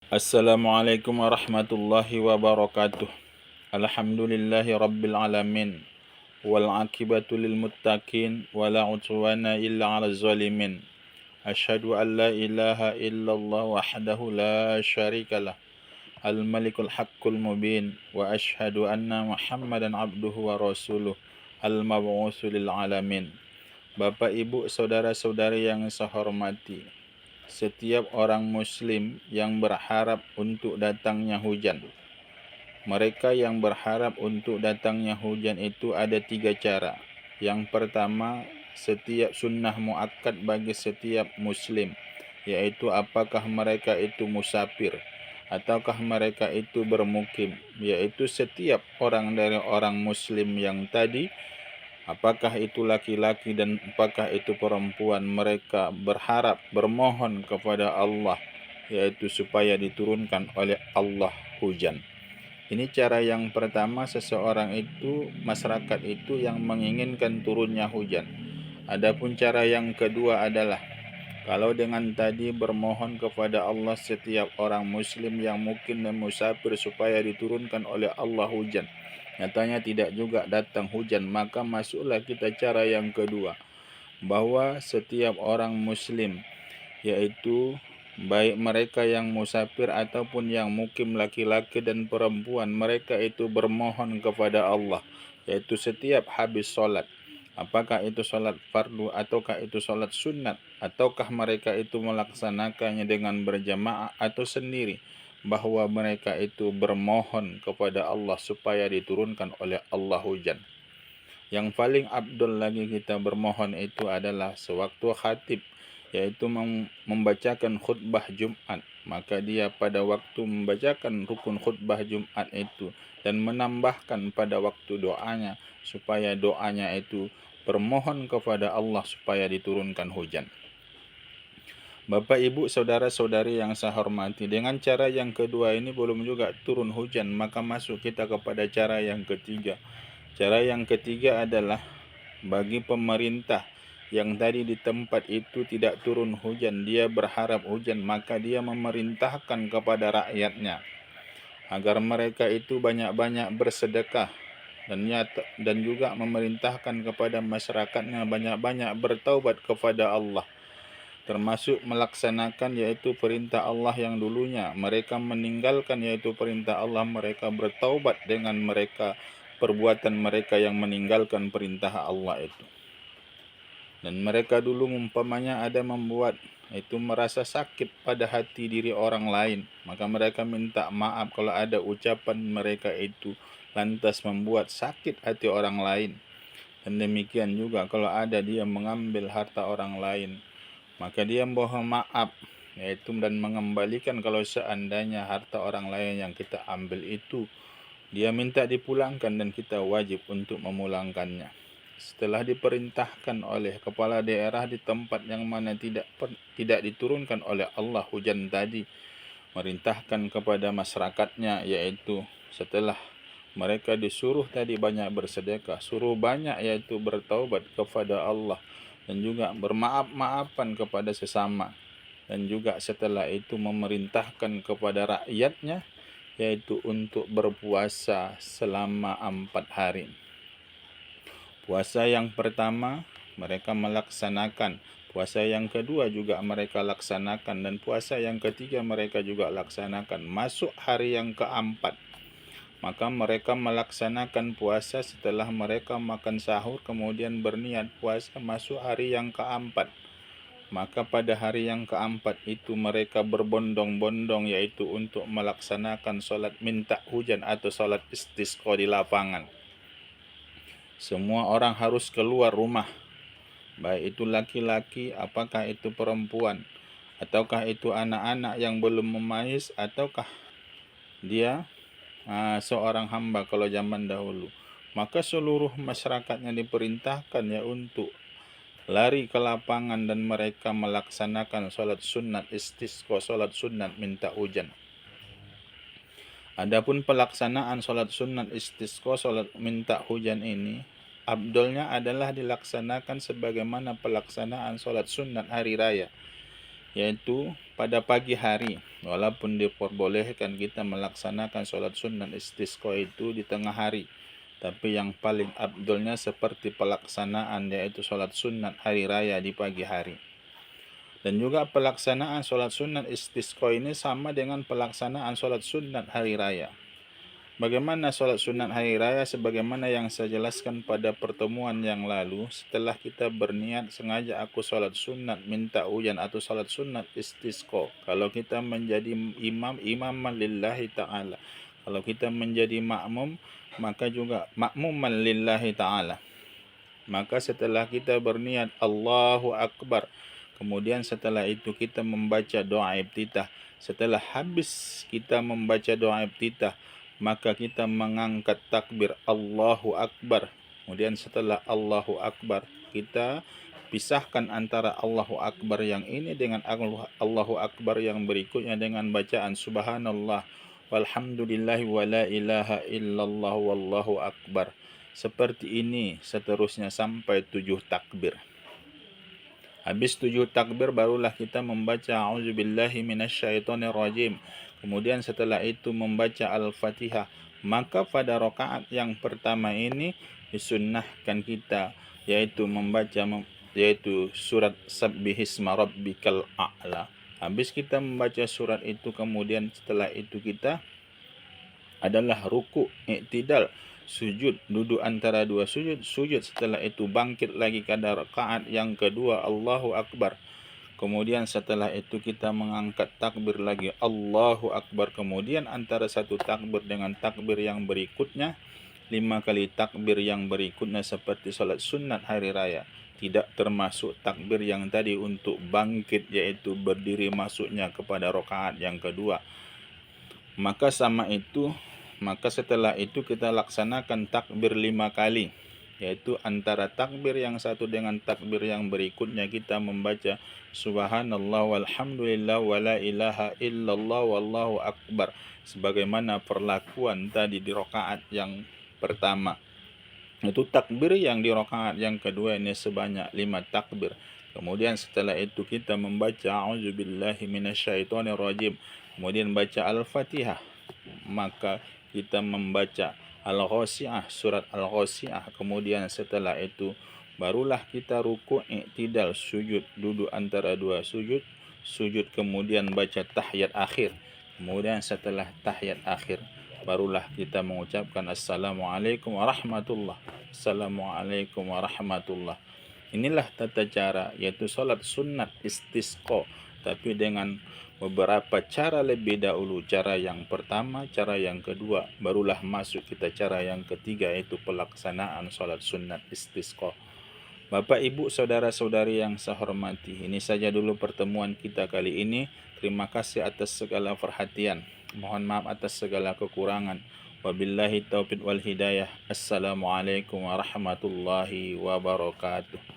Assalamualaikum warahmatullahi wabarakatuh. Alhamdulillahi rabbil alamin. Wal akibatu lil muttaqin wala udwana illa 'alal zalimin. Asyhadu an la ilaha illallah wahdahu la syarikalah. Al malikul haqqul mubin wa asyhadu anna Muhammadan abduhu wa rasuluh. Al mab'utsu lil alamin. Bapak, Ibu, saudara-saudari yang saya hormati, setiap orang muslim yang berharap untuk datangnya hujan. Mereka yang berharap untuk datangnya hujan itu ada 3 cara. Yang pertama, setiap sunnah muakkad bagi setiap muslim, yaitu apakah mereka itu musafir ataukah mereka itu bermukim, yaitu setiap orang dari orang muslim yang tadi, apakah itu laki-laki dan apakah itu perempuan, mereka berharap, bermohon kepada Allah, yaitu supaya diturunkan oleh Allah hujan. Ini cara yang pertama, seseorang itu, masyarakat itu yang menginginkan turunnya hujan. Adapun cara yang kedua adalah, kalau dengan tadi bermohon kepada Allah setiap orang muslim yang mungkin dan musafir supaya diturunkan oleh Allah hujan, nyatanya tidak juga datang hujan, maka masuklah kita cara yang kedua, bahwa setiap orang muslim, yaitu baik mereka yang musafir ataupun yang mukim, laki-laki dan perempuan, mereka itu bermohon kepada Allah, yaitu setiap habis sholat, apakah itu sholat fardu ataukah itu sholat sunat, ataukah mereka itu melaksanakannya dengan berjamaah atau sendiri, bahwa mereka itu bermohon kepada Allah supaya diturunkan oleh Allah hujan. Yang paling abdul lagi kita bermohon itu adalah sewaktu khatib, yaitu membacakan khutbah Jumat, maka dia pada waktu membacakan rukun khutbah Jumat itu dan menambahkan pada waktu doanya, supaya doanya itu bermohon kepada Allah supaya diturunkan hujan. Bapak, Ibu, saudara-saudari yang saya hormati, dengan cara yang kedua ini belum juga turun hujan, maka masuk kita kepada cara yang ketiga. Cara yang ketiga adalah bagi pemerintah yang tadi di tempat itu tidak turun hujan, dia berharap hujan, maka dia memerintahkan kepada rakyatnya agar mereka itu banyak-banyak bersedekah, dan juga memerintahkan kepada masyarakatnya banyak-banyak bertaubat kepada Allah, termasuk melaksanakan yaitu perintah Allah yang dulunya mereka meninggalkan, yaitu perintah Allah, mereka bertaubat dengan mereka perbuatan mereka yang meninggalkan perintah Allah itu. Dan mereka dulu umpamanya ada membuat itu merasa sakit pada hati diri orang lain, maka mereka minta maaf kalau ada ucapan mereka itu lantas membuat sakit hati orang lain. Dan demikian juga kalau ada dia mengambil harta orang lain, maka dia mohon maaf, yaitu dan mengembalikan kalau seandainya harta orang lain yang kita ambil itu dia minta dipulangkan, dan kita wajib untuk memulangkannya. Setelah diperintahkan oleh kepala daerah di tempat yang mana tidak diturunkan oleh Allah hujan tadi, merintahkan kepada masyarakatnya, yaitu setelah mereka disuruh tadi banyak bersedekah, suruh banyak yaitu bertaubat kepada Allah, dan juga bermaaf-maafan kepada sesama, dan juga setelah itu memerintahkan kepada rakyatnya yaitu untuk berpuasa selama 4 hari. Puasa yang pertama mereka melaksanakan, puasa yang kedua juga mereka laksanakan, dan puasa yang ketiga mereka juga laksanakan. Masuk hari yang keempat, maka mereka melaksanakan puasa setelah mereka makan sahur, kemudian berniat puasa masuk hari yang keempat. Maka pada hari yang keempat itu mereka berbondong-bondong, yaitu untuk melaksanakan sholat minta hujan atau sholat istisqa di lapangan. Semua orang harus keluar rumah, baik itu laki-laki, apakah itu perempuan, ataukah itu anak-anak yang belum memais, ataukah dia seorang hamba kalau zaman dahulu. Maka seluruh masyarakatnya diperintahkan ya untuk lari ke lapangan dan mereka melaksanakan sholat sunat istisqa, sholat sunat minta hujan. Adapun pelaksanaan sholat sunat istisqa, sholat minta hujan ini, abdolnya adalah dilaksanakan sebagaimana pelaksanaan sholat sunat hari raya, yaitu pada pagi hari. Walaupun diperbolehkan kita melaksanakan sholat sunnah istisqa itu di tengah hari, tapi yang paling afdolnya seperti pelaksanaan yaitu sholat sunnah hari raya di pagi hari. Dan juga pelaksanaan sholat sunnah istisqa ini sama dengan pelaksanaan sholat sunnah hari raya. Bagaimana sholat sunat hari raya? Sebagaimana yang saya jelaskan pada pertemuan yang lalu, setelah kita berniat sengaja aku sholat sunat minta hujan atau sholat sunat istisqa. Kalau kita menjadi imaman lillahi ta'ala. Kalau kita menjadi makmum, maka juga makmuman lillahi ta'ala. Maka setelah kita berniat Allahu Akbar, kemudian setelah itu kita membaca doa iftitah. Setelah habis kita membaca doa iftitah, maka kita mengangkat takbir Allahu Akbar. Kemudian setelah Allahu Akbar, kita pisahkan antara Allahu Akbar yang ini dengan Allahu Akbar yang berikutnya dengan bacaan Subhanallah walhamdulillahi wa la ilaha illallah wallahu akbar. Seperti ini seterusnya sampai 7 takbir. Habis 7 takbir barulah kita membaca a'udzubillahi minasyaitonirrajim. Kemudian setelah itu membaca Al-Fatihah. Maka pada rakaat yang pertama ini disunnahkan kita yaitu membaca surat Sabbihisma Rabbikal A'la. Habis kita membaca surat itu, kemudian setelah itu kita adalah ruku, i'tidal, sujud, duduk antara dua sujud, setelah itu bangkit lagi ke rakaat yang kedua Allahu Akbar. Kemudian setelah itu kita mengangkat takbir lagi Allahu Akbar. Kemudian antara satu takbir dengan takbir yang berikutnya 5 kali takbir yang berikutnya seperti salat sunat hari raya. Tidak termasuk takbir yang tadi untuk bangkit, yaitu berdiri masuknya kepada rakaat yang kedua. Maka setelah itu kita laksanakan takbir 5 kali. Yaitu antara takbir yang satu dengan takbir yang berikutnya kita membaca Subhanallah walhamdulillah wa la ilaha illallah wallahu akbar. Sebagaimana perlakuan tadi di rakaat yang pertama. Itu takbir yang di rakaat yang kedua ini sebanyak 5 takbir. Kemudian setelah itu kita membaca a'udzubillahi minasyaitonirrajim. Kemudian baca Al-Fatihah. Maka kita membaca Al-Ghasyiah, surat Al-Ghasyiah. Kemudian setelah itu barulah kita ruku', i'tidal, sujud, duduk antara dua sujud, kemudian baca tahiyat akhir. Kemudian setelah tahiyat akhir barulah kita mengucapkan Assalamualaikum warahmatullah. Assalamualaikum warahmatullah. Inilah tata cara, yaitu salat sunat istisqa, tapi dengan beberapa cara lebih dahulu. Cara yang pertama, cara yang kedua, barulah masuk kita cara yang ketiga, yaitu pelaksanaan salat sunat istisqa. Bapak, Ibu, saudara-saudari yang saya hormati, ini saja dulu pertemuan kita kali ini. Terima kasih atas segala perhatian. Mohon maaf atas segala kekurangan. Wabillahi taufiq wal hidayah. Assalamualaikum warahmatullahi wabarakatuh.